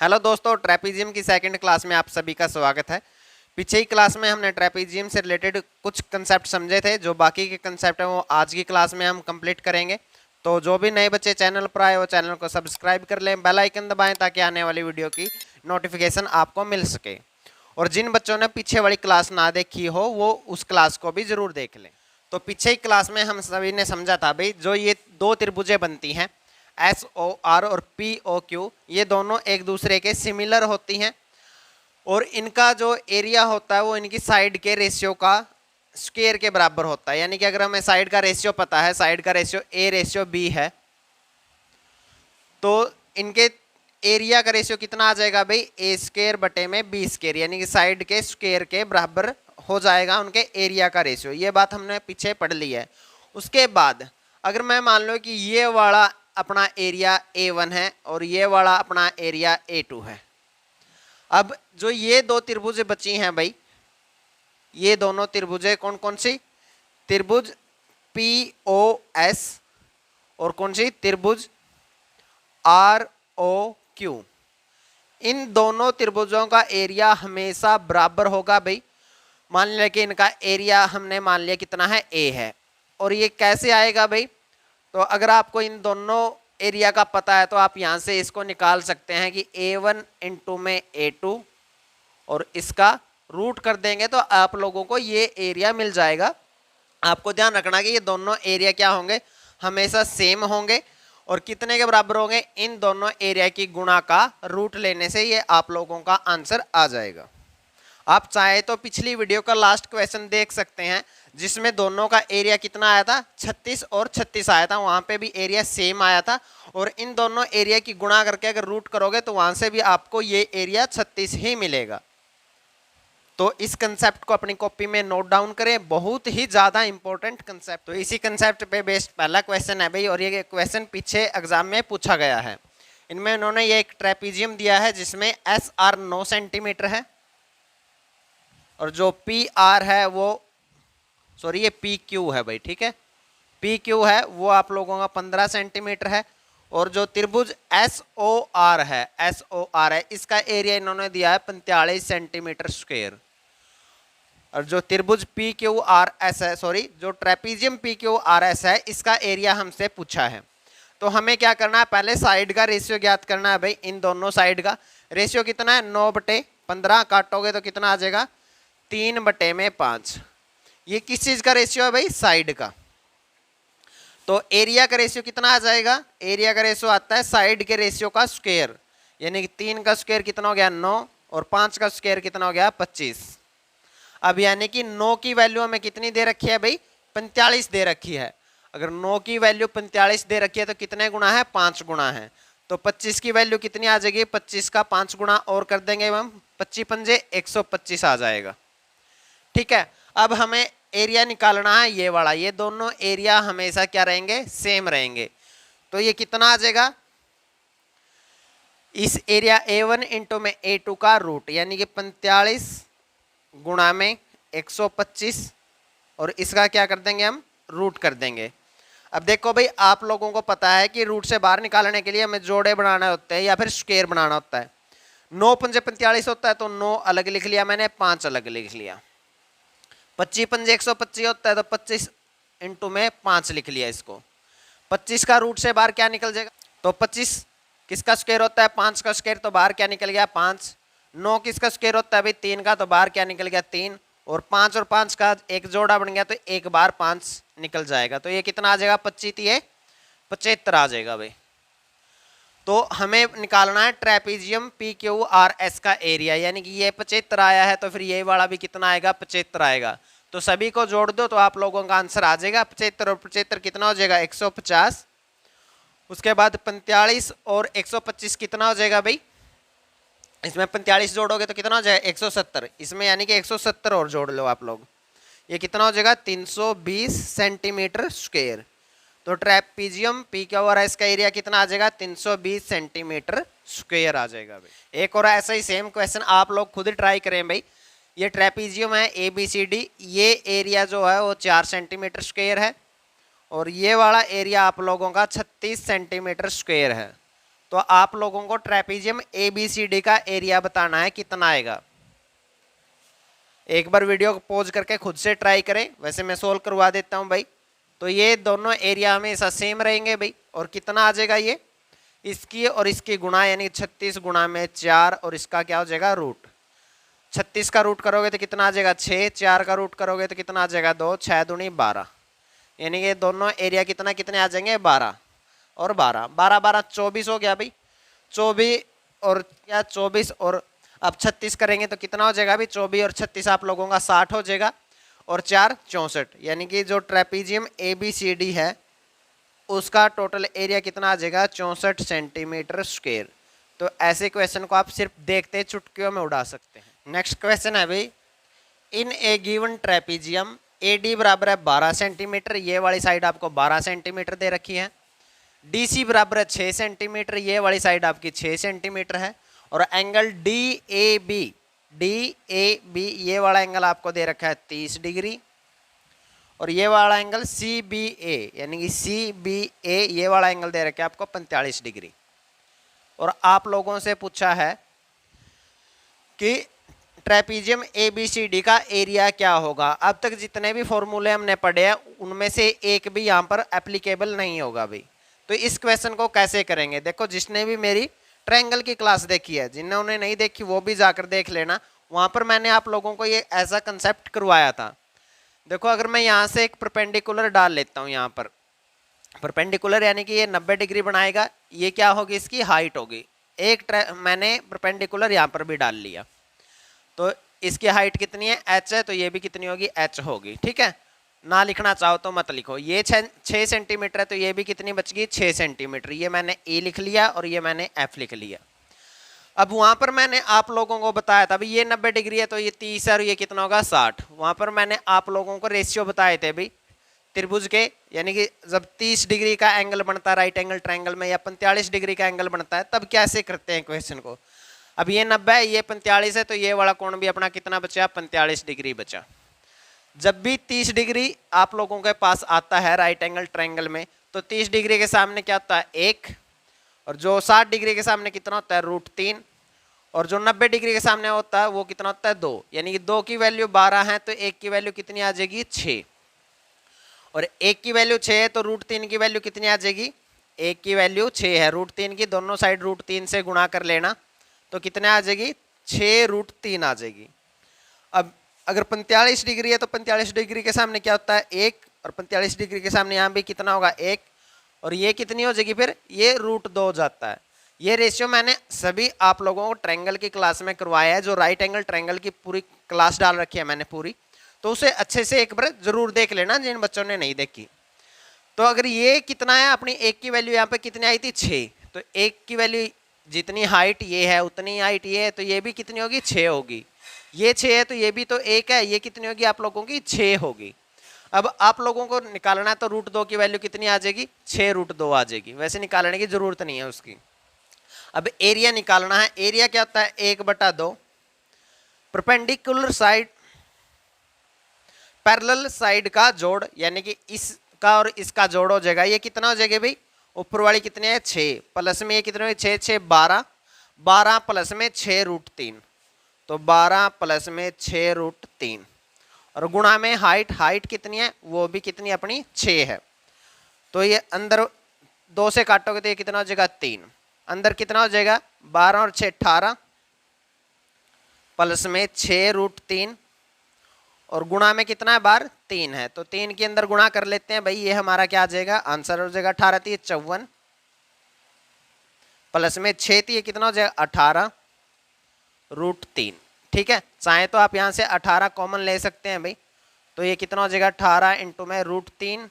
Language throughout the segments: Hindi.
हेलो दोस्तों, ट्रेपीजियम की सेकंड क्लास में आप सभी का स्वागत है। पीछे ही क्लास में हमने ट्रेपीजियम से रिलेटेड कुछ कंसेप्ट समझे थे, जो बाकी के कंसेप्ट हैं वो आज की क्लास में हम कंप्लीट करेंगे। तो जो भी नए बच्चे चैनल पर आए वो चैनल को सब्सक्राइब कर लें, बेल आइकन दबाएं ताकि आने वाली वीडियो की नोटिफिकेशन आपको मिल सके। और जिन बच्चों ने पीछे वाली क्लास ना देखी हो वो उस क्लास को भी जरूर देख लें। तो पीछे ही क्लास में हम सभी ने समझा था भाई, जो ये दो त्रिभुजें बनती हैं SOR और POQ, ये दोनों एक दूसरे के सिमिलर होती हैं और इनका जो एरिया होता है वो इनकी साइड के रेशियो का स्क्वायर के बराबर होता है। यानी कि अगर हमें साइड का रेशियो पता है, साइड का रेशियो A/B है, तो इनके एरिया का रेशियो कितना आ जाएगा भाई, A² बटे में B², यानी कि साइड के स्क्वायर के बराबर हो जाएगा उनके एरिया का रेशियो। ये बात हमने पीछे पढ़ ली है। उसके बाद अगर मैं मान लो कि ये वाला अपना एरिया A1 है और ये वाला अपना एरिया A2 है। अब जो ये दो त्रिभुज बची हैं भाई, ये दोनों त्रिभुजें कौन कौन सी, त्रिभुज POS और कौन सी, त्रिभुज ROQ। इन दोनों त्रिभुजों का एरिया हमेशा बराबर होगा भाई। मान लिया कि इनका एरिया हमने मान लिया कितना है, A है। और ये कैसे आएगा भाई, तो अगर आपको इन दोनों एरिया का पता है तो आप यहाँ से इसको निकाल सकते हैं कि A1 इंटू में A2 और इसका रूट कर देंगे तो आप लोगों को ये एरिया मिल जाएगा। आपको ध्यान रखना कि ये दोनों एरिया क्या होंगे, हमेशा सेम होंगे और कितने के बराबर होंगे, इन दोनों एरिया की गुणा का रूट लेने से ये आप लोगों का आंसर आ जाएगा। आप चाहे तो पिछली वीडियो का लास्ट क्वेश्चन देख सकते हैं, जिसमें दोनों का एरिया कितना आया था, 36 और 36 आया था। वहां पे भी एरिया सेम आया था और इन दोनों एरिया की गुणा करके अगर रूट करोगे तो वहां से भी आपको ये एरिया 36 ही मिलेगा। तो इस कंसेप्ट को अपनी कॉपी में नोट डाउन करें, बहुत ही ज्यादा इंपॉर्टेंट कंसेप्ट। तो इसी कंसेप्ट पे बेस्ड पहला क्वेश्चन है भाई, और ये क्वेश्चन पीछे एग्जाम में पूछा गया है। इनमें उन्होंने ये एक ट्रेपीजियम दिया है जिसमें SR 9 सेंटीमीटर है और जो PR है वो, सॉरी ये PQ है भाई, ठीक है, PQ है वो आप लोगों का 15 सेंटीमीटर है। और जो त्रिभुज SOR है, इसका एरिया इन्होंने दिया है 45 सेंटीमीटर स्क्वायर। और जो त्रिभुज PQRS है, सॉरी जो ट्रेपीजियम PQRS है, इसका एरिया हमसे पूछा है। तो हमें क्या करना है, पहले साइड का रेशियो ज्ञात करना है भाई। इन दोनों साइड का रेशियो कितना है, 9/15, काटोगे तो कितना आ जाएगा, 3/5। ये किस चीज का रेशियो है भाई, साइड का। तो एरिया का रेशियो कितना आ जाएगा, एरिया का रेशियो आता है साइड के रेशियो का स्क्वायर, यानी कि 3 का स्क्वायर कितना हो गया 9 और 5 का स्क्वायर कितना हो गया 25। अब यानी कि 9 की वैल्यू हमें कितनी दे रखी है भाई, 45 दे रखी है। अगर 9 की वैल्यू 45 दे रखी है तो कितने गुना है, 5 गुना है। तो 25 की वैल्यू कितनी आ जाएगी, 25 का 5 गुना और कर देंगे हम, 25 पंजे 125 आ जाएगा। ठीक है, अब हमें एरिया निकालना है ये वाला। ये दोनों एरिया हमेशा क्या रहेंगे, सेम रहेंगे। तो ये कितना आ जाएगा, इस एरिया A1 इंटू में A2 का रूट, यानी कि 45 गुणा में 125 और इसका क्या कर देंगे हम, रूट कर देंगे। अब देखो भाई, आप लोगों को पता है कि रूट से बाहर निकालने के लिए हमें जोड़े बनाना होते हैं या फिर स्क्वायर बनाना होता है। 9 पंजे 45 होता है तो 9 अलग लिख लिया मैंने, 5 अलग लिख लिया। 25 पंजे 125 होता है तो 25 इंटू में 5 लिख लिया इसको। 25 का रूट से बाहर क्या निकल जाएगा, तो 25 किसका स्क्वायर होता है, 5 का स्क्वायर, तो बाहर क्या निकल गया 5। 9 किसका स्क्वायर होता है भाई, 3 का, तो बाहर क्या निकल गया 3। और 5 का एक जोड़ा बन गया तो एक बार 5 निकल जाएगा। तो ये कितना आ जाएगा, 25 ये 75 आ जाएगा भाई। तो हमें निकालना है ट्रेपीजियम PQRS का एरिया, यानी कि ये 75 आया है तो फिर ये वाला भी कितना आएगा, 75 आएगा। तो सभी को जोड़ दो तो आप लोगों का आंसर आ जाएगा 75 और 75 कितना हो जाएगा, 150। उसके बाद 45 और 125 कितना हो जाएगा भाई, इसमें 45 जोड़ोगे तो कितना हो जाएगा 170, इसमें यानी कि 170 और जोड़ लो आप लोग, ये कितना हो जाएगा 320 सेंटीमीटर स्क्वायर। तो ट्रेपीजियम PQRS का एरिया कितना आ जाएगा, 320 सेंटीमीटर स्क्वायर आ जाएगा भाई। एक और ऐसा ही सेम क्वेश्चन आप लोग खुद ट्राई करें भाई। ये ट्रेपीजियम है ABCD, ये एरिया जो है वो 4 सेंटीमीटर स्क्वायर है और ये वाला एरिया आप लोगों का 36 सेंटीमीटर स्क्वायर है। तो आप लोगों को ट्रेपीजियम ABCD का एरिया बताना है कितना आएगा। एक बार वीडियो को पॉज करके खुद से ट्राई करें, वैसे मैं सोल्व करवा देता हूं भाई। तो ये दोनों एरिया हमेशा सेम रहेंगे भाई, और कितना आ जाएगा ये इसकी और इसकी गुणा, यानी 36 गुणा में 4, और इसका क्या हो जाएगा रूट। 36 का रूट करोगे तो कितना आ जाएगा 6, 4 का रूट करोगे तो कितना आ जाएगा 2, 6 दूनी 12, यानी कि दोनों एरिया कितने आ जाएंगे 12 और 12, 12 12 24 हो गया भाई। 24 और क्या 24 और अब 36 करेंगे तो कितना हो जाएगा भाई 24 और 36 आप लोगों का 60 हो जाएगा, और 4 64, यानी कि जो ट्रेपीजियम ABCD है उसका टोटल एरिया कितना आ जाएगा 64 सेंटीमीटर स्क्वायर। तो ऐसे क्वेश्चन को आप सिर्फ देखते चुटकियों में उड़ा सकते हैं। नेक्स्ट क्वेश्चन है भाई, इन ए गिवन ट्रेपीजियम AD बराबर है 12 सेंटीमीटर, ये वाली साइड आपको 12 सेंटीमीटर दे रखी है। DC बराबर है 6 सेंटीमीटर, ये वाली साइड आपकी 6 सेंटीमीटर है। और एंगल DAB ये वाला एंगल आपको दे रखा है 30 डिग्री, और ये वाला एंगल CBA यानी कि CBA ये वाला एंगल दे रखा है आपको 45 डिग्री। और आप लोगों से पूछा है कि ट्रेपीजियम ABCD का एरिया क्या होगा। अब तक जितने भी फॉर्मूले हमने पढ़े हैं उनमें से एक भी यहाँ पर एप्लीकेबल नहीं होगा भाई। तो इस क्वेश्चन को कैसे करेंगे, देखो जिसने भी मेरी ट्रायंगल की क्लास देखी है, जिन्होंने नहीं देखी वो भी जाकर देख लेना, वहां पर मैंने आप लोगों को ये ऐसा कंसेप्ट करवाया था। देखो अगर मैं यहाँ से एक परपेंडिकुलर डाल लेता हूँ, यहाँ पर परपेंडिकुलर यानी कि ये 90 डिग्री बनाएगा, ये क्या होगी इसकी हाइट होगी। मैंने परपेंडिकुलर यहाँ पर भी डाल लिया, तो इसकी हाइट कितनी है h है, तो ये भी कितनी होगी h होगी। ठीक है, ना लिखना चाहो तो मत लिखो। ये 6 सेंटीमीटर है तो ये भी कितनी बच गई 6 सेंटीमीटर, ये मैंने E लिख लिया और ये मैंने F लिख लिया। अब वहां पर मैंने आप लोगों को बताया था भाई ये 90 डिग्री है तो ये 30 है और ये कितना होगा 60। वहां पर मैंने आप लोगों को रेशियो बताए थे भाई त्रिभुज के, यानी कि जब 30 डिग्री का एंगल बनता है राइट एंगल ट्रायंगल में, या 45 डिग्री का एंगल बनता है, तब कैसे करते हैं क्वेश्चन को। अब ये 90 है ये 45 है, तो ये वाला कोण भी अपना कितना बचा 45 डिग्री बचा। जब भी 30 डिग्री आप लोगों के पास आता है राइट एंगल ट्रायंगल में, तो 30 डिग्री के सामने क्या होता है 1, और जो 60 डिग्री के सामने कितना होता है √3, और जो 90 डिग्री के सामने होता है वो कितना होता है 2, यानी कि 2 की वैल्यू 12 है तो 1 की वैल्यू कितनी आ जाएगी 6, और 1 की वैल्यू 6 है तो √3 की वैल्यू कितनी आ जाएगी 1 की वैल्यू 6 है, √3 की दोनों साइड √3 से गुणा कर लेना, तो कितने आ जाएगी 6√3 आ जाएगी। अब अगर 45 डिग्री है तो 45 डिग्री के सामने क्या होता है 1, और 45 डिग्री के सामने यहाँ भी कितना होगा 1, और ये कितनी हो जाएगी फिर ये √2 हो जाता है। ये रेशियो मैंने सभी आप लोगों को ट्रायंगल की क्लास में करवाया है, जो राइट एंगल ट्रायंगल की पूरी क्लास डाल रखी है मैंने पूरी, तो उसे अच्छे से एक बार जरूर देख लेना जिन बच्चों ने नहीं देखी। तो अगर ये कितना है अपनी 1 की वैल्यू यहाँ पे कितनी आई थी 6, तो 1 की वैल्यू जितनी हाइट ये है उतनी हाइट ये है, तो ये भी कितनी होगी 6 होगी। ये 6 है तो ये भी तो 1 है, ये कितनी होगी आप लोगों की 6 होगी। अब आप लोगों को निकालना है तो √2 की वैल्यू कितनी आ जाएगी 6√2 आ जाएगी, वैसे निकालने की जरूरत नहीं है उसकी। अब एरिया निकालना है, एरिया क्या होता है 1/2 परपेंडिकुलर साइड पैरेलल साइड का जोड़, यानी कि इसका और इसका जोड़ हो जाएगा। ये कितना हो जाएगा भाई ऊपर वाली कितनी है 6, प्लस में ये कितने 6 6 12, 12 प्लस में 6√3, तो 12 प्लस में 6√3, और गुणा में हाइट कितनी है वो भी कितनी अपनी 6 है। तो ये अंदर 2 से काटोगे तो ये कितना हो जाएगा 3, अंदर कितना हो जाएगा 12 और 6 18, प्लस में 6√3, और गुणा में कितना है बार 3 है, तो 3 के अंदर गुणा कर लेते हैं भाई, ये हमारा क्या आ जाएगा आंसर हो जाएगा 18 3 54, प्लस में 6 3 कितना हो जाएगा 18√3। ठीक है, चाहे तो आप यहाँ से 18 कॉमन ले सकते हैं भाई, तो ये कितना हो जाएगा 18 इंटू में √3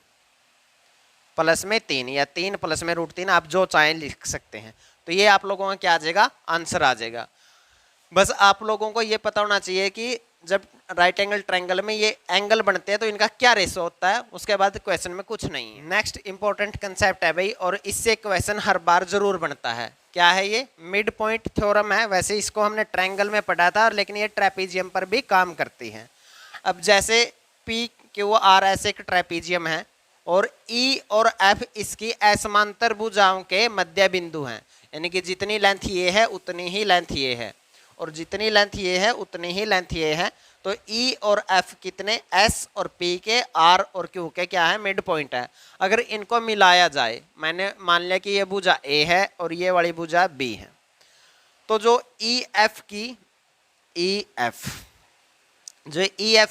प्लस में 3, या 3 प्लस में √3, आप जो चाहें लिख सकते हैं। तो ये आप लोगों का क्या आ जाएगा आंसर आ जाएगा। बस आप लोगों को ये पता होना चाहिए कि जब राइट एंगल ट्रायंगल में ये एंगल बनते हैं तो इनका क्या रेशो होता है, उसके बाद क्वेश्चन में कुछ नहीं है। नेक्स्ट इंपॉर्टेंट कंसेप्ट है भाई, और इससे क्वेश्चन हर बार जरूर बनता है, क्या है ये मिड पॉइंट थ्योरम है। वैसे इसको हमने ट्रायंगल में पढ़ा था, लेकिन ये ट्रेपीजियम पर भी काम करती है। अब जैसे PQR ऐसे एक ट्रेपीजियम है और E और F इसकी असमांतर भुजाओं के मध्य बिंदु हैं, यानी कि जितनी लेंथ ये है उतनी ही लेंथ ये है, और जितनी लेंथ ये है उतनी ही लेंथ ये है। तो E और F कितने, S और P के, R और Q के क्या है, मिड पॉइंट है। अगर इनको मिलाया जाए, मैंने मान लिया कि ये भुजा A है और ये वाली भुजा B है, तो जो EF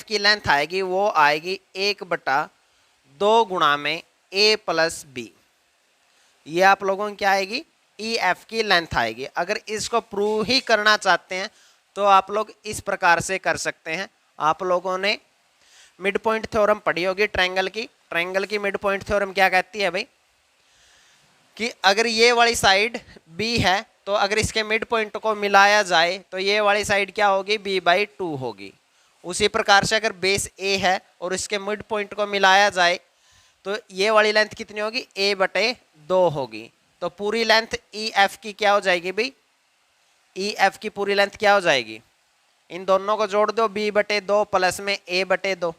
की लेंथ आएगी वो आएगी 1/2 गुणा में A प्लस B। ये आप लोगों की क्या आएगी, EF की लेंथ आएगी। अगर इसको प्रूव ही करना चाहते हैं तो आप लोग इस प्रकार से कर सकते हैं। आप लोगों ने मिड पॉइंट थ्योरम पढ़ी होगी ट्रायंगल की मिड पॉइंट थ्योरम क्या कहती है भाई, कि अगर ये वाली साइड B है तो अगर इसके मिड पॉइंट को मिलाया जाए तो ये वाली साइड क्या होगी, B/2 होगी। उसी प्रकार से अगर बेस A है और इसके मिड पॉइंट को मिलाया जाए तो ये वाली लेंथ कितनी होगी, A/2 होगी। तो पूरी लेंथ EF की क्या हो जाएगी भाई, EF की पूरी लेंथ क्या हो जाएगी, इन दोनों को जोड़ दो, B/2 प्लस में A/2,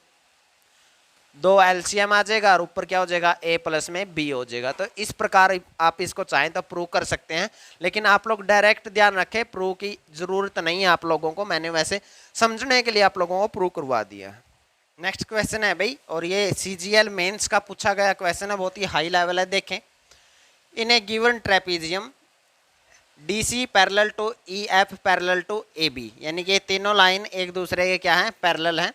2 LCM आ जाएगा और ऊपर क्या हो जाएगा, A प्लस में B हो जाएगा। तो इस प्रकार आप इसको चाहें तो प्रूव कर सकते हैं, लेकिन आप लोग डायरेक्ट ध्यान रखें, प्रूव की जरूरत नहीं है आप लोगों को, मैंने वैसे समझने के लिए आप लोगों को प्रूव करवा दिया है। नेक्स्ट क्वेश्चन है भाई, और ये CGL मेंस का पूछा गया क्वेश्चन है, बहुत ही हाई लेवल है। देखें, in a given trapezium DC parallel to EF parallel to AB, यानी कि ये तीनों लाइन एक दूसरे के क्या है, पैरेलल हैं।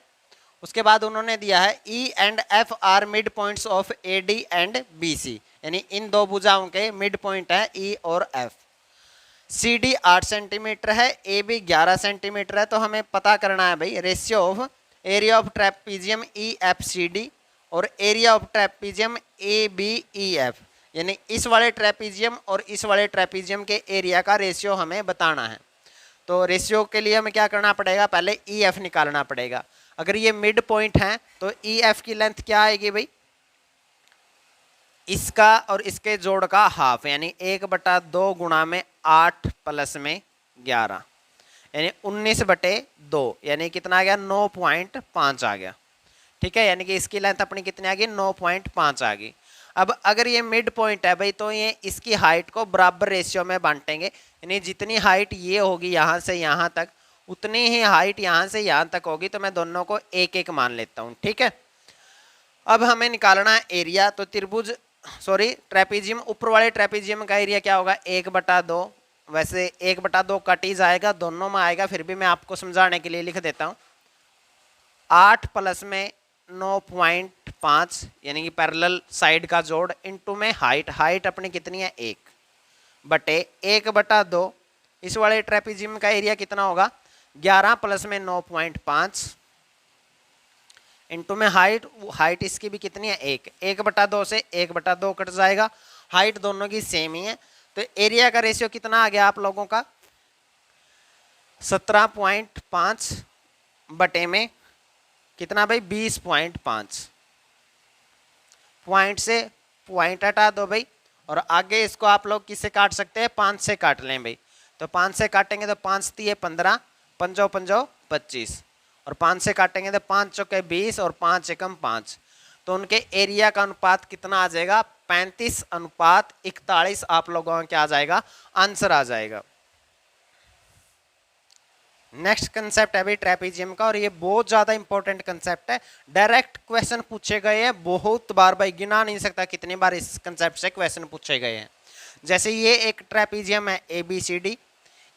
उसके बाद उन्होंने दिया है E and F are mid points of AD and BC, यानी इन दो भुजाओं के मिड पॉइंट है E और F। CD 8 सेंटीमीटर है, AB 11 सेंटीमीटर है। तो हमें पता करना है भाई ratio of area of trapezium EFCD और एरिया ऑफ ट्रेपीजियम ABEF, यानी इस वाले ट्रेपीजियम और इस वाले ट्रेपीजियम के एरिया का रेशियो हमें बताना है। तो रेशियो के लिए हमें क्या करना पड़ेगा, पहले EF निकालना पड़ेगा। अगर ये मिड पॉइंट है तो EF की लेंथ क्या आएगी भाई, इसका और इसके जोड़ का हाफ, यानी 1/2 गुणा में 8 प्लस में 11, यानी 19/2, यानी कितना आ गया, 9.5 आ गया। ठीक है, यानी कि इसकी लेंथ अपनी कितनी आ गई, 9.5 आ गई। अब अगर ये मिड पॉइंट है भाई तो ये इसकी हाइट को बराबर रेशियो में बांटेंगे, यानी जितनी हाइट ये होगी यहाँ से यहाँ तक उतनी ही हाइट यहाँ से यहाँ तक होगी। तो मैं दोनों को 1-1 मान लेता हूँ। ठीक है, अब हमें निकालना है एरिया। तो ट्रेपीजियम, ऊपर वाले ट्रेपीजियम का एरिया क्या होगा, 1/2। वैसे 1/2 कट ही जाएगा, दोनों में आएगा, फिर भी मैं आपको समझाने के लिए लिख देता हूँ। 8 प्लस में 9.5, यानी कि पैरेलल साइड का जोड़, इनटू में हाइट अपनी कितनी है, 1/2। इस वाले ट्रेपीजियम का एरिया कितना होगा, 11 प्लस में 9.5 इनटू में हाइट इसकी भी कितनी है, 1/2 से 1/2 कट जाएगा, हाइट दोनों की सेम ही है। तो एरिया का रेशियो कितना आ गया आप लोगों का, 17.5 बटे में कितना भाई, 20.5। पॉइंट से पॉइंट हटा दो भाई, और आगे इसको आप लोग किससे काट सकते हैं, 5 से काट लें भाई। तो 5 से काटेंगे तो 5 × 15, 5 × 25, और 5 से काटेंगे तो 5 × 20 और 5 × 5। तो उनके एरिया का अनुपात कितना आ जाएगा, 35:41 आप लोगों का क्या आ जाएगा, आंसर आ जाएगा। नेक्स्ट कंसेप्ट है भाई ट्रेपीजियम का, और ये बहुत ज़्यादा इंपॉर्टेंट कंसेप्ट है। डायरेक्ट क्वेश्चन पूछे गए हैं बहुत बार भाई, गिना नहीं सकता कितनी बार इस कंसेप्ट से क्वेश्चन पूछे गए हैं। जैसे ये एक ट्रेपीजियम है ABCD,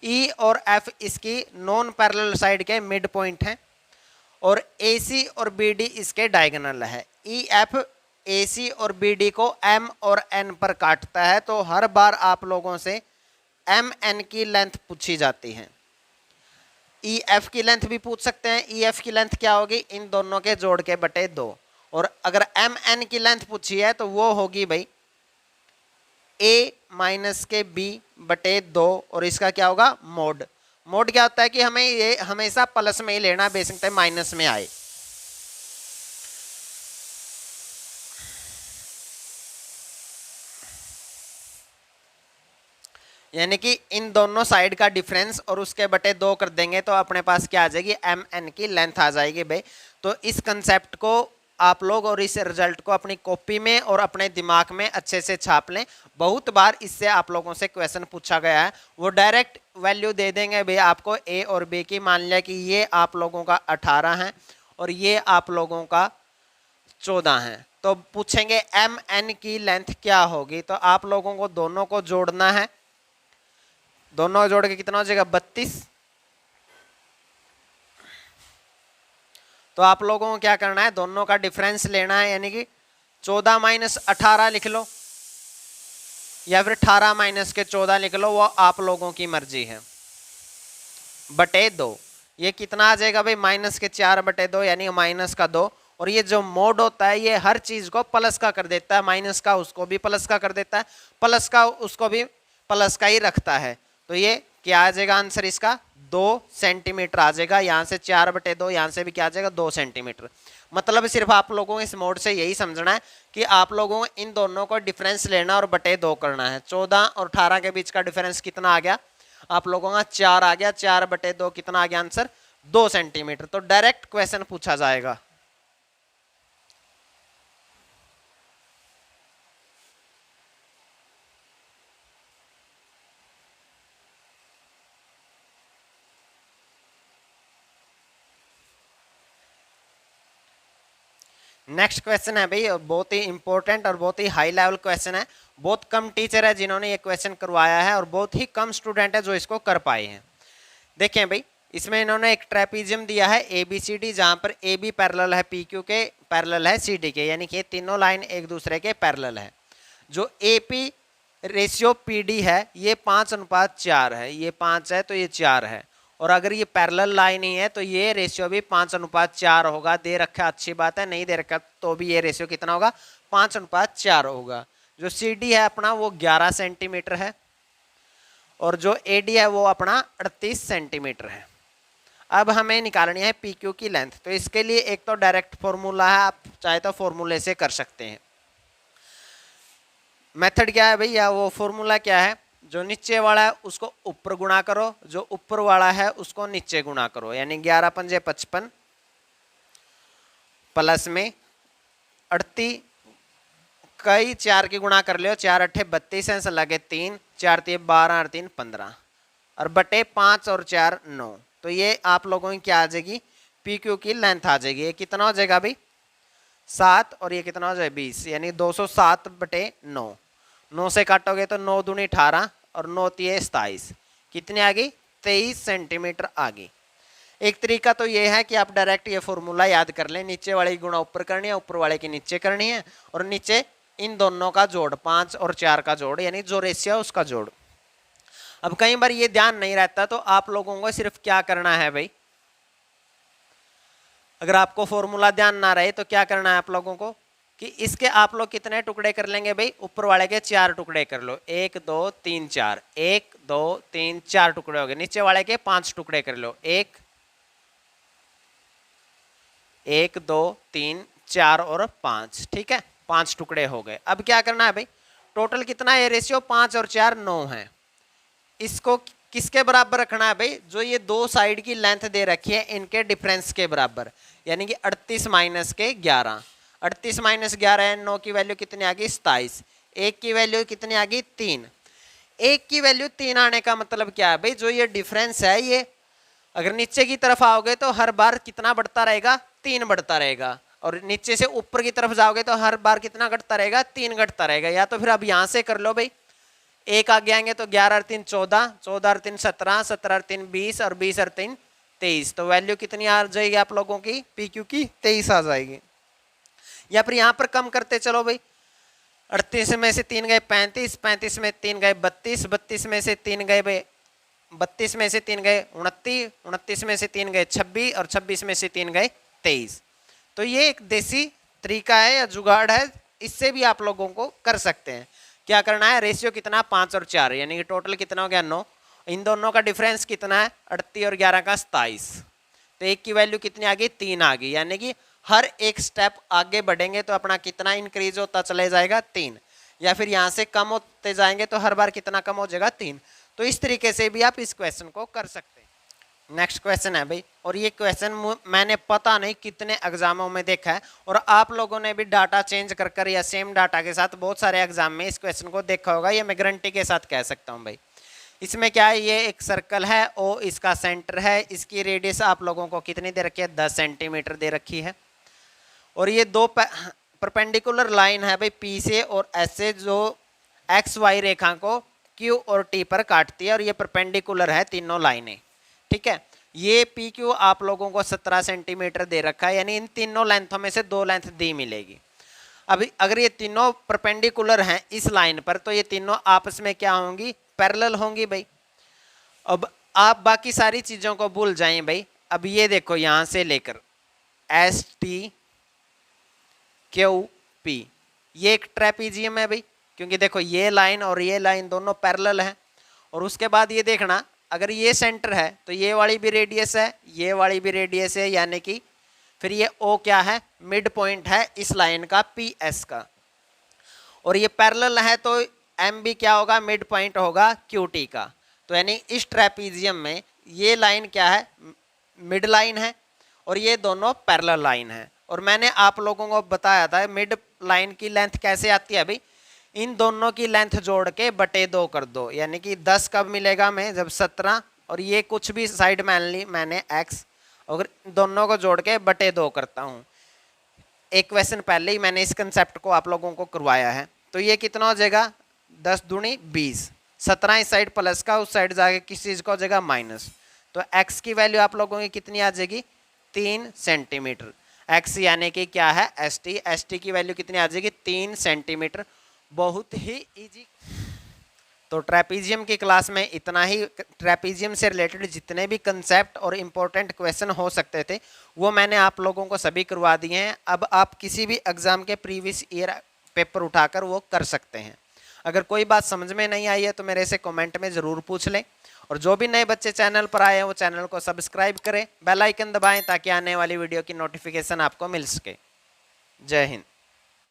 E और F इसकी नॉन पैरेलल साइड के मिड पॉइंट हैं, और AC और BD इसके डायगोनल है। EF AC और BD को M और N पर काटता है। तो हर बार आप लोगों से MN की लेंथ पूछी जाती है। EF की लेंथ भी पूछ सकते हैं। EF की लेंथ क्या होगी, इन दोनों के जोड़ के बटे 2। और अगर MN की लेंथ पूछी है तो वो होगी भाई A माइनस के B बटे 2, और इसका क्या होगा, मोड। मोड क्या होता है कि हमें ये हमेशा प्लस में ही लेना, बेसिक टाइम माइनस में आए। यानी कि इन दोनों साइड का डिफरेंस और उसके बटे 2 कर देंगे तो अपने पास क्या आ जाएगी, MN की लेंथ आ जाएगी भाई। तो इस कंसेप्ट को आप लोग और इस रिजल्ट को अपनी कॉपी में और अपने दिमाग में अच्छे से छाप लें। बहुत बार इससे आप लोगों से क्वेश्चन पूछा गया है। वो डायरेक्ट वैल्यू दे देंगे भाई आपको ए और बी की। मान लिया कि ये आप लोगों का 18 है और ये आप लोगों का 14 है, तो पूछेंगे एम एन की लेंथ क्या होगी। तो आप लोगों को दोनों को जोड़ना है, दोनों जोड़ के कितना हो जाएगा 32। तो आप लोगों को क्या करना है, दोनों का डिफरेंस लेना है, यानी कि 14 माइनस 18 लिख लो या फिर 18 माइनस के 14 लिख लो, वो आप लोगों की मर्जी है। बटे 2, ये कितना आ जाएगा भाई माइनस के 4 बटे 2 यानी माइनस का 2। और ये जो मोड होता है ये हर चीज को प्लस का कर देता है, माइनस का उसको भी प्लस का कर देता है, प्लस का उसको भी प्लस का ही रखता है। तो ये क्या आ जाएगा आंसर इसका 2 सेंटीमीटर आ जाएगा। यहाँ से 4 बटे 2, यहाँ से भी क्या आ जाएगा 2 सेंटीमीटर। मतलब सिर्फ आप लोगों को इस मोड से यही समझना है कि आप लोगों को इन दोनों को डिफरेंस लेना और बटे 2 करना है। 14 और 18 के बीच का डिफरेंस कितना आ गया आप लोगों का 4 आ गया। 4 बटे 2 कितना आ गया आंसर 2 सेंटीमीटर। तो डायरेक्ट क्वेश्चन पूछा जाएगा। नेक्स्ट क्वेश्चन है भाई, बहुत ही इंपॉर्टेंट और बहुत ही हाई लेवल क्वेश्चन है। बहुत कम टीचर है जिन्होंने ये क्वेश्चन करवाया है और बहुत ही कम स्टूडेंट है जो इसको कर पाए हैं। देखें भाई, इसमें इन्होंने एक ट्रेपीजियम दिया है ABCD, जहां पर AB पैरेलल है PQ के, पैरेलल है CD के, यानी कि ये तीनों लाइन एक दूसरे के पैरेलल है। जो AP रेशियो PD है ये 5:4 है, ये 5 है तो ये 4 है। और अगर ये पैरेलल लाइन ही है तो ये रेशियो भी 5:4 होगा। दे रखा अच्छी बात है, नहीं दे रखा तो भी ये रेशियो कितना होगा 5:4 होगा। जो CD है अपना वो 11 सेंटीमीटर है और जो AD है वो अपना 38 सेंटीमीटर है। अब हमें निकालनी है PQ की लेंथ। तो इसके लिए एक तो डायरेक्ट फॉर्मूला है, आप चाहे तो फॉर्मूले से कर सकते हैं। मेथड क्या है भैया, वो फॉर्मूला क्या है, जो नीचे वाला है उसको ऊपर गुणा करो, जो ऊपर वाला है उसको नीचे गुणा करो। यानी 11 पंजे 55 प्लस में 38 कई 4 की गुणा कर लियो, 4 अट्ठे 32 है, लगे 3, 4 3 12 और 3 15 और बटे 5 और 4 9। तो ये आप लोगों की क्या आ जाएगी PQ की लेंथ आ जाएगी। ये कितना हो जाएगा भाई 7 और ये कितना हो जाएगा 20, यानी 207 बटे 9। 9 से काटोगे तो 9 दूनी 18 और 9 तिये 27, कितनी आ गई 23 सेंटीमीटर आ गई। एक तरीका तो ये है कि आप डायरेक्ट ये फॉर्मूला याद कर लें, नीचे वाले की गुणा ऊपर करनी है, ऊपर वाले की नीचे करनी है और नीचे इन दोनों का जोड़ 5 और 4 का जोड़, यानी जो रेशियो है उसका जोड़। अब कई बार ये ध्यान नहीं रहता तो आप लोगों को सिर्फ क्या करना है भाई, अगर आपको फॉर्मूला ध्यान ना रहे तो क्या करना है आप लोगों को कि इसके आप लोग कितने टुकड़े कर लेंगे भाई, ऊपर वाले के 4 टुकड़े कर लो, 1 2 3 4, 1 2 3 4 टुकड़े हो गए। नीचे वाले के 5 टुकड़े कर लो, 1 2 3 4 और 5, ठीक है 5 टुकड़े हो गए। अब क्या करना है भाई, टोटल कितना है रेशियो 5 और 4 9 है। इसको किसके बराबर रखना है भाई, जो ये दो साइड की लेंथ दे रखी है इनके डिफरेंस के बराबर, यानी कि 38 माइनस के 11। 38 माइनस 11 है, 9 की वैल्यू कितनी आ गई 27, 1 की वैल्यू कितनी आ गई 3। 1 की वैल्यू 3 आने का मतलब क्या है भाई, जो ये डिफरेंस है ये अगर नीचे की तरफ आओगे तो हर बार कितना बढ़ता रहेगा 3 बढ़ता रहेगा, और नीचे से ऊपर की तरफ जाओगे तो हर बार कितना घटता रहेगा 3 घटता रहेगा। या तो फिर अब यहाँ से कर लो भाई, 1 आगे आएंगे तो 11 और 3 14, 14 और 3 17, 17 और 3 20 और 20 और 3 23। तो वैल्यू कितनी आ जाएगी आप लोगों की PQ की 23 आ जाएगी। या फिर यहाँ पर कम करते चलो भाई, 38 में से 3 गए 35, 35 में 3 गए 32, 32 में से 3 गए भाई 32 में से 3 गए 29, 29 में से 3 गए 26 और 26 में से 3 गए 23। तो ये एक देसी तरीका है या जुगाड़ है, इससे भी आप लोगों को कर सकते हैं। क्या करना है, रेशियो कितना 5 और 4, यानी कि टोटल कितना हो गया 9, इन दोनों का डिफरेंस कितना है 38 और 11 का 27। तो 1 की वैल्यू कितनी आ गई 3 आ गई, यानी कि हर एक स्टेप आगे बढ़ेंगे तो अपना कितना इंक्रीज होता चले जाएगा 3, या फिर यहाँ से कम होते जाएंगे तो हर बार कितना कम हो जाएगा 3। तो इस तरीके से भी आप इस क्वेश्चन को कर सकते हैं। नेक्स्ट क्वेश्चन है भाई, और ये क्वेश्चन मैंने पता नहीं कितने एग्जामों में देखा है, और आप लोगों ने भी डाटा चेंज कर कर या सेम डाटा के साथ बहुत सारे एग्जाम में इस क्वेश्चन को देखा होगा, ये मैं गारंटी के साथ कह सकता हूँ भाई। इसमें क्या है, ये एक सर्कल है, ओ इसका सेंटर है, इसकी रेडियस आप लोगों को कितनी दे रखी है, 10 सेंटीमीटर दे रखी है, और ये दो परपेंडिकुलर लाइन है भाई पी से और एस से, जो एक्स वाई रेखा को क्यू और टी पर काटती है, और ये परपेंडिकुलर है तीनों लाइनें, ठीक है। ये पी क्यू आप लोगों को 17 सेंटीमीटर दे रखा है, यानी इन तीनों लेंथों में से 2 लेंथ दी मिलेगी। अभी अगर ये तीनों परपेंडिकुलर हैं इस लाइन पर, तो ये तीनों आपस में क्या होंगी, पैरेलल होंगी भाई। अब आप बाकी सारी चीज़ों को भूल जाएं भाई। अब ये देखो यहाँ से लेकर एस टी क्यू पी, ये एक ट्रेपीजियम है भाई, क्योंकि देखो ये लाइन और ये लाइन दोनों पैरेलल हैं। और उसके बाद ये देखना, अगर ये सेंटर है तो ये वाली भी रेडियस है, ये वाली भी रेडियस है, यानी कि फिर ये ओ क्या है, मिड पॉइंट है इस लाइन का पी एस का, और ये पैरेलल है तो एम भी क्या होगा, मिड पॉइंट होगा क्यू टी का। तो यानी इस ट्रेपीजियम में ये लाइन क्या है, मिड लाइन है, और ये दोनों पैरेलल लाइन है। और मैंने आप लोगों को बताया था मिड लाइन की लेंथ कैसे आती है भाई, इन दोनों की लेंथ जोड़ के बटे 2 कर दो, यानी कि 10 कब मिलेगा, मैं जब 17 और ये कुछ भी साइड मान ली मैंने x, अगर दोनों को जोड़ के बटे 2 करता हूँ। एक क्वेश्चन पहले ही मैंने इस कंसेप्ट को आप लोगों को करवाया है। तो ये कितना हो जाएगा, 10 दूनी 20, 17 इस साइड प्लस का, उस साइड जाके किस चीज़ का हो जाएगा, माइनस। तो x की वैल्यू आप लोगों की कितनी आ जाएगी, 3 सेंटीमीटर। x यानी कि क्या है, एस टी की वैल्यू कितनी आ जाएगी, 3 सेंटीमीटर। बहुत ही इजी। तो ट्रेपीजियम की क्लास में इतना ही। ट्रेपीजियम से रिलेटेड जितने भी कंसेप्ट और इम्पोर्टेंट क्वेश्चन हो सकते थे वो मैंने आप लोगों को सभी करवा दिए हैं। अब आप किसी भी एग्जाम के प्रीवियस ईयर पेपर उठाकर वो कर सकते हैं। अगर कोई बात समझ में नहीं आई है तो मेरे से कमेंट में ज़रूर पूछ लें, और जो भी नए बच्चे चैनल पर आए हैं वो चैनल को सब्सक्राइब करें, बेल आइकन दबाएं ताकि आने वाली वीडियो की नोटिफिकेशन आपको मिल सके। जय हिंद।